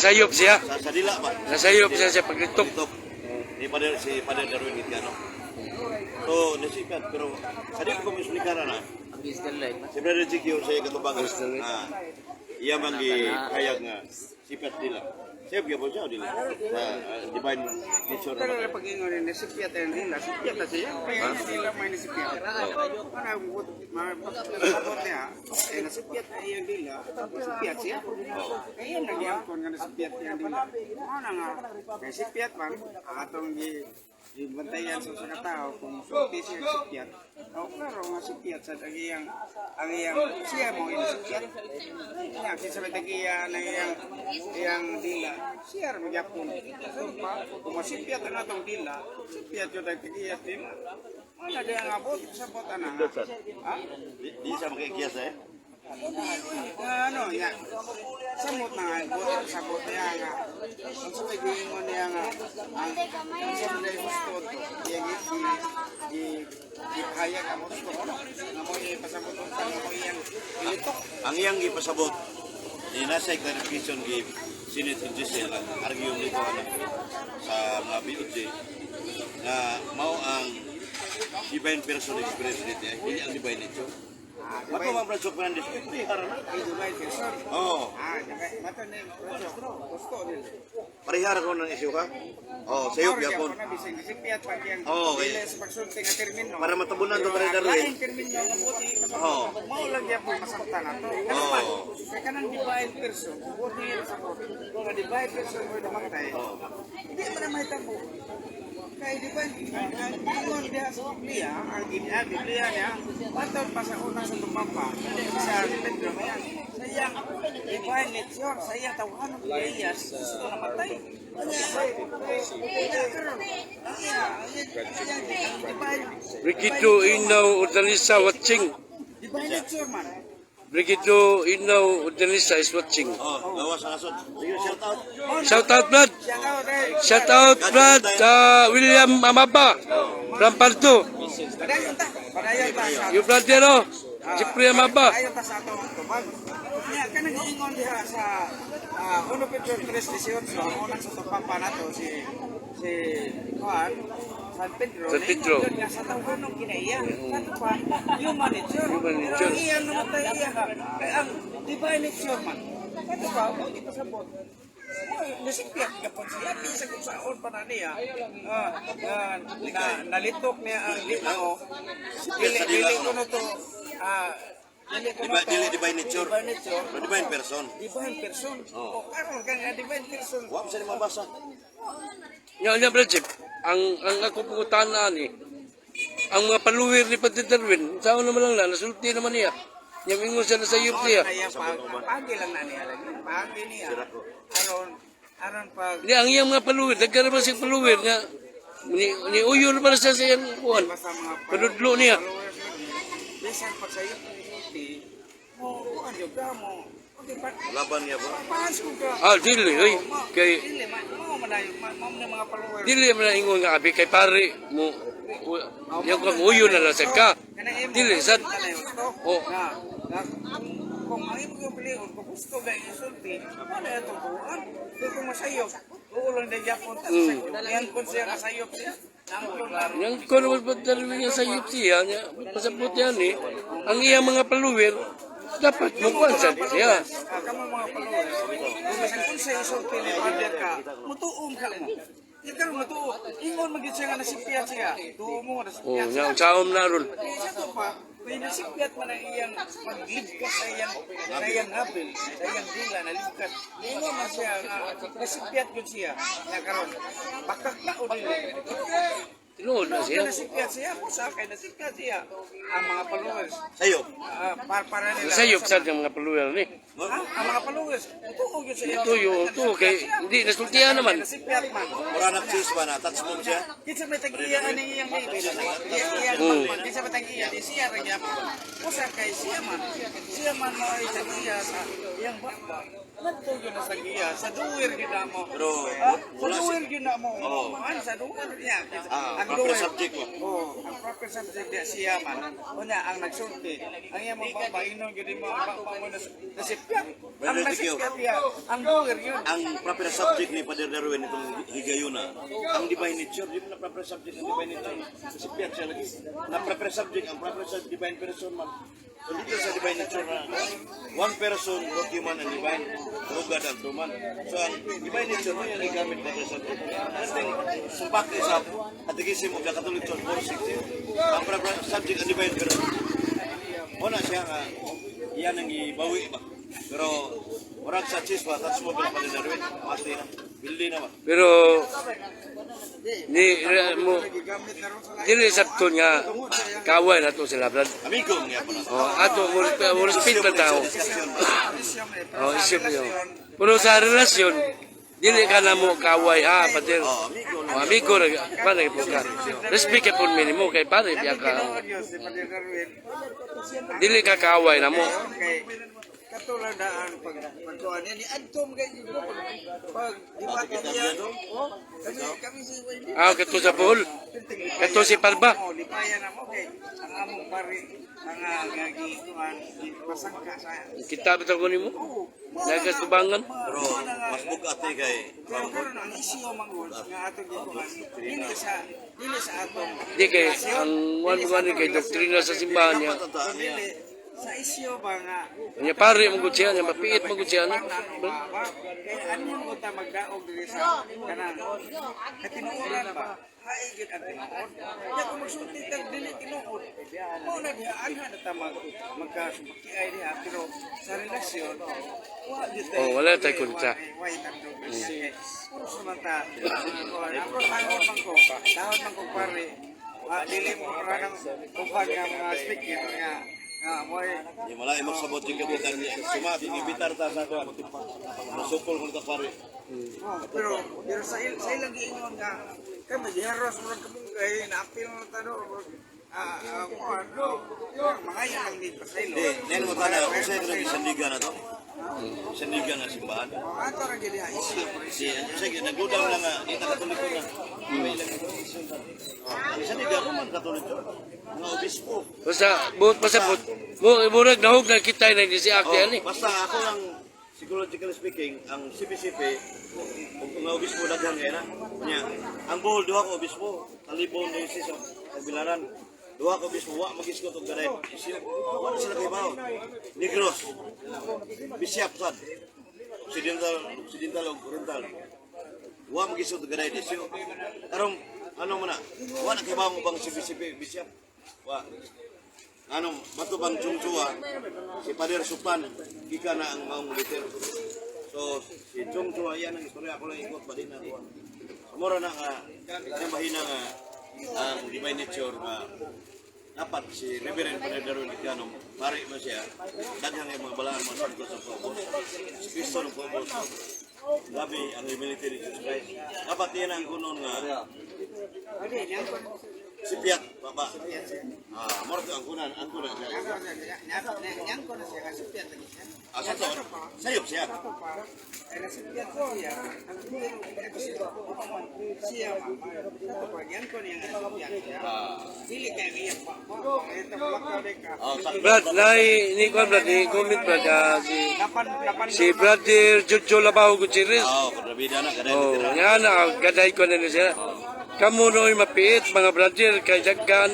Nasayop siya. Sa dila ba? Nasayop siya sa paglitok. Si Padre Darwin Gitano. So, nasipat, pero sa dito ko misulikaran na. Si Brother Ezekiel sa katubangan. Iya man kayag nga sipat nila. Siya po siya dila. Divine nature. Pero pag ingon ni sipiat ang nila, sipiat na siya. Kaya nila may sipiat. Para mabot niya, nasipiat na iyang dila, sipiat siya. Kaya nagyangkon nga nasipiat niya dila. Ano nga, kaya sipiat man, atong bantayan sa mga tao kung sulti siya sipiat. O klaro nga sipiat sa ang iyang siya mo yung sipiat. Kaya sabi tagiya na iyang dila, siya magyapon. Kung masipiat na itong dila, sipiat yun tagiya dila. Ano na ang abot sa bota na nga? Di siya makikiyas Ano, yan. Samot na nga, buto sa buto niya nga. Ang sabay giingon niya nga, ang sabay gusto ito, gihayag ang gusto ko, nga mo ipasabot ang nga mo iyang ilitok. Ang iyang ipasabot, nasa clarification gi Senate Judicial ang argue nito sa mga BOJ na mao ang divine person experience nito, hindi ang divine nature. Mato mga Bradshaw Fernandez, parihara na. Divine person. Oo. Mato na yung Bradshaw, gusto nila. Parihara ko ng isyu ka? Oo, sayop yapon. Sipiat pag yung bilis pagsulting at termino. Para matabunan ito para Darwin. Laing termino ang buti. Maulang yapon masakta na ito. Kaya kanang divine person, buti nila sa buti. Kung na divine person mo namatay, hindi mo na mahitabo. Kaya divine, ingon dia sa Biblia, ang Biblia niya, patol pa sa unang sa tumapa, sa Pedro, sa iyang divine nature, sa iyang tawahan ng Elias, gusto namatay. Brigito Inaw Urdanisa watching. Divine nature man. Brigito Inaw Urdanisa is watching. Gawas ang asod. Sige, shout out. Shout out, Brad. Shout out, Brad. William Amaba. From Parto. Padayon ta. Yung brad yan, oh. Jeffrey Amaba. Padayon ta sa atong tubag. Kaya kanang giingon diha sa 1 Pedro 3:18, ang unang sa tupapa nato si Juan San Pedro. San Pedro. Sa tawhanong kinaiya. Kato pa, human nature. Pero ang iyang namatay iya. Kaya ang divine nature man. Kato pa, kung ito sabot. Nasipiat ka po siya. Bisa kung saon pa na niya. Nalitok niya ang litao. Dili ko na to. Divine nature. Divine person. Divine person. O karon kang divine person. Wa sa mabasa. Yan, Brad Chip. Ang ako pugutaan ni, ang mga paluwir ni Padre Darwin, saan naman lang na, nasulti naman niya. Yung ingon siya na sa iyop niya. Pagi lang na niya. Pagi niya. Aron pag... Hindi, ang iyang mga paluwir, nagkaroon siya paluwir nga, ni uyo na pala siya sa iyang kuhan. Panudlo niya. Bisan pag sa iyop mo, kuhan yung ka mo. Laban niya ba? Paas ko ka. Dili, oy. Kay... Dili, mao man na mga followers. Dili man na ingon nga, abi, kay pare mo, yung kang uyo na lang sa ka. Dili, sad. Oh. Kung ang imo pilion, kung gusto ga isulti, ano ito buwan? Kung masayop, uulong na Japon, yan kung siya kasayop siya. Yang kono ba Darwin nga sa iyop siya, pasapot yan eh. Ang iyang mga paluwir, dapat magpansan siya. Kamu mga followers, kung siya isulti ni Father ka, mutuong ka mo. Ikaw matuo, ingon magiging siya nga nasipiyat siya. Tuo mo, nasipiyat siya. Ang saom na ron. Isa to pa, may nasipiyat man ang iyang magligkas sa iyang habil, sa iyang dila, naligkas. Ingon man siya nga, nasipiyat yun siya. Nga karon, bakak na o dili. Tinuod na siya. Nasipiyat siya, kung sa akin, nasipiyat siya. Ang mga followers. Sayop. Para nila. Nasayop sad ng mga paluwir ni. Ang mga followers, tuog yun siya. Ito kay hindi nasultihan naman. Nasipiyat man. Mura na cheese ba na? Touch mo siya? Kinsa may tag-iya ani iyang baby. Kinsa may tag-iya di siya ra gyapon. Usa kay siya man. Siya man mo ay tag-iya sa iyang baba. Nagto gyud na sa giya sa duwir gyud mo. Pero Sa duwir gyud mo. Ano sa duwir niya. Ang proper subject mo. Oh, ang proper subject niya siya man. Unya ang nagsulti. Ang iya mong babainon gyud mo mo nasipyat. Ang nasipyat niya, ang lawyer yun. Ang proper subject ni Father Darwin itong higayuna, ang divine nature, di mo na proper subject ang divine nature. Kasi piyak siya lagi. Na proper subject, ang proper subject, divine person man. So dito sa divine nature na one person, both human and divine, true God and true man. So ang divine nature mo yung igamit proper subject. Kasi sumpak sa Catechism of the Catholic Church 460, ang proper subject ang divine person. Muna siya nga, iyan ang ibawi ba? Pero orang sa chis pa, touch mo ba Father Darwin? Mati na, bildi na ba? Pero ni mo dili sabton nga kaway na to sila brad. Amigo niya pa na. Oh, ato mo respect pa tao. Oh, isip niyo. Pero sa relasyon dili ka na mo kaway pader. Oh, amigo ra para po ka. Respect ka pud minimo kay pare biya ka. Dili ka kaway na mo. Katulad daan pagkuhan ni Antom kay Jibo pag dibata niya kami si Wendy Kato sa pool. Kato si Parba. lipayan na mo kay ang among pare ang gagikuan pasangka sa Kita bitaw ko nimo. Nagatubangan. Pero mas bukat ni kay pero karon ang isyu mangod nga atong gikuan dili sa atong Di kay ang one kay doktrina sa simbahan niya. dili sa isyu ba nga Nya pare mo gud siya, nya mapiit mo gud siya. kaya ano mo ta magdaog diri sa kanang katinuoran ba haigit ang tinuod ya kung magsulti tag dili tinuod mo na diha anha na ta magkasubakiay diha pero sa relasyon Oh, wala tay kontra. why tandog kasi puro sumanta ako tawon man ko pare dili mo para nang kumpag nga mga speaker nga moy di malay magsabot yung kapitan niya. Sumati ibitar ta sa kuan. Masupol ko ta pare. pero sa ilang giingon nga kami giheros mo kamong kay naapil mo tado mga yan lang dito sa ilo. Di, nen mo tana kung sa ito sandigan na to. Sandigan na simbahan. Ato ra gid isyu. Sige, nagudang lang nga dito Katoliko na. May lang ang sandigan man Katoliko. Mga obispo. Basta buot pasabot. Murag nahog na kita na si Akti ani. Basta ako lang psychologically speaking, ang CPCP kung mga obispo daghan kaya na. Nya, ang bohol duha ka obispo, talibon din sa Bilaran. Duha ka obispo wa magiskot og garay. Wala sila kay bawo. Negros. Bishop sad. Occidental ug Oriental. Wa magiskot og garay disyo. Karon ano man na? Wa na kay bawo bang CPCP Bishop. Wa matubang Chungchua, si Pader Supan, gika na ang maong militer. So, si Chungchua, yan ang istorya ko lang ikot, bali na ako. Mura na nga, mahina nga ang divine nature nga dapat si Reverend Pader Darwin Icano, pari mo siya, daghang yung mga balaan mga santos sa Pobos, si Cristo ng Pobos, gabi ang military Jesus Christ. Dapat yan ang kunon nga, si Piat, baba. Morto ang kunan siya. Yang ko na siya kasipyat lagi siya. Asa to? Sayop siya. Ay nasipyat ko siya. Ang siya pag yan ko niya kasipyat siya. Dili kay iya pa. Ito plakaw ka. Brad, ni kon Brad, ni comment Brad si Brother Jojo Labaw Gutierrez. Kadrabida na kada Oh, literal. nga na gaday ko na siya. Kamu noy mapiit mga brother kay daghan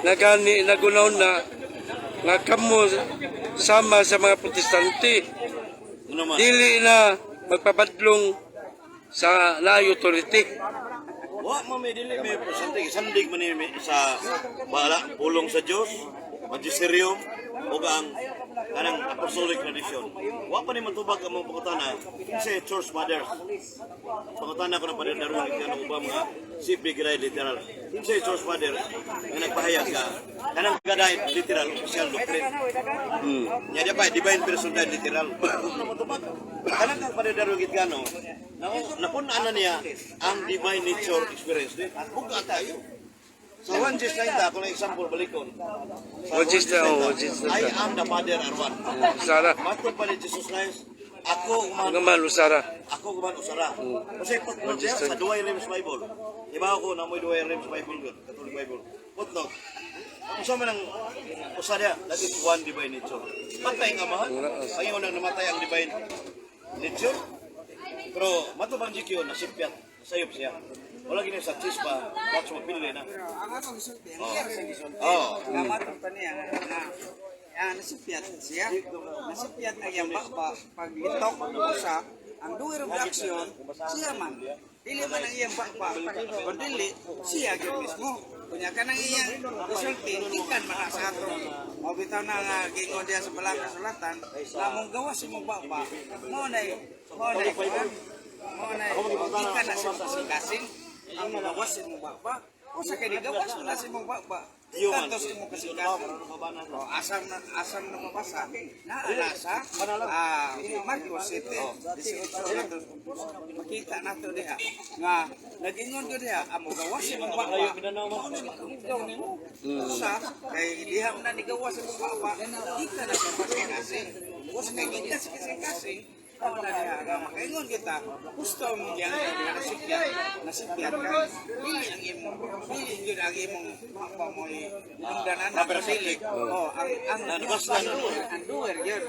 nagani nagunaw na nga kamo sama sa mga protestante. Ano man? Dili na magpapadlong sa layo authority. Wa mo may dili may sandig man ni sa bala pulong sa Dios, magisterium ug ang kanang apostolic tradition. Wa pa ni matubag ang mga pangutana sa church fathers. Pangutana ko na Pader Darwin Icano ubang mga si big right literal. Sa church father nga nagpahayag ka kanang gaday literal official doctrine. Nya dia pa divine person guide literal. Kanang kang Pader Darwin Icano napun-ana niya ang divine nature experience din. Bugat tayo. So one just like that, kung example balikon. One just I am the Father Arwan. Sara. Matod pa ni Jesus Christ, Ako Ang man malusara. ako guman usara. Kasi footnote niya sa Duay Rems Bible. Iba ako na mo Duay Rems Bible good, Catholic Bible. Footnote. Kung sa man ang usara, that is one divine nature. Patay nga mahal. Ang unang namatay ang divine nature. Pero matubang GQ na sipyat, sayop siya. Wala gini sa cheese pa, watch mo pinili na. Pero ang atong gisulti, ang iya sa gisulti. Oo. Kamatong pa niya na nasipyat siya. Nasipyat na iyang bakba paglitok sa ang duwer of action siya man. Dili man ang iyang bakba, kundi siya gyud mismo. Kunya ka nang iyang gisulti, ikan man sa ato. O bitaw na nga gingon diya sa balang kasulatan, lamong gawas imong bakba. Mo na ikan na sa kasing ang gawas imong bakba. O sa kini gawas wala sa imong bakba. Kantos imong kasingkasing. O asam na mabasa na alasa Marcos 7. Makita nato diha nga nagingon ko diha amo gawas imong bakba. Sa kay diha na ni gawas imong bakba, kita na sa kasing-kasing. O sa kay kita sa kasing-kasing na diha makaingon kita gusto mo diyan nasipyat ka dili ang imong dili gyud ang imong bakba mo inungdanan na dili ang duwer gyud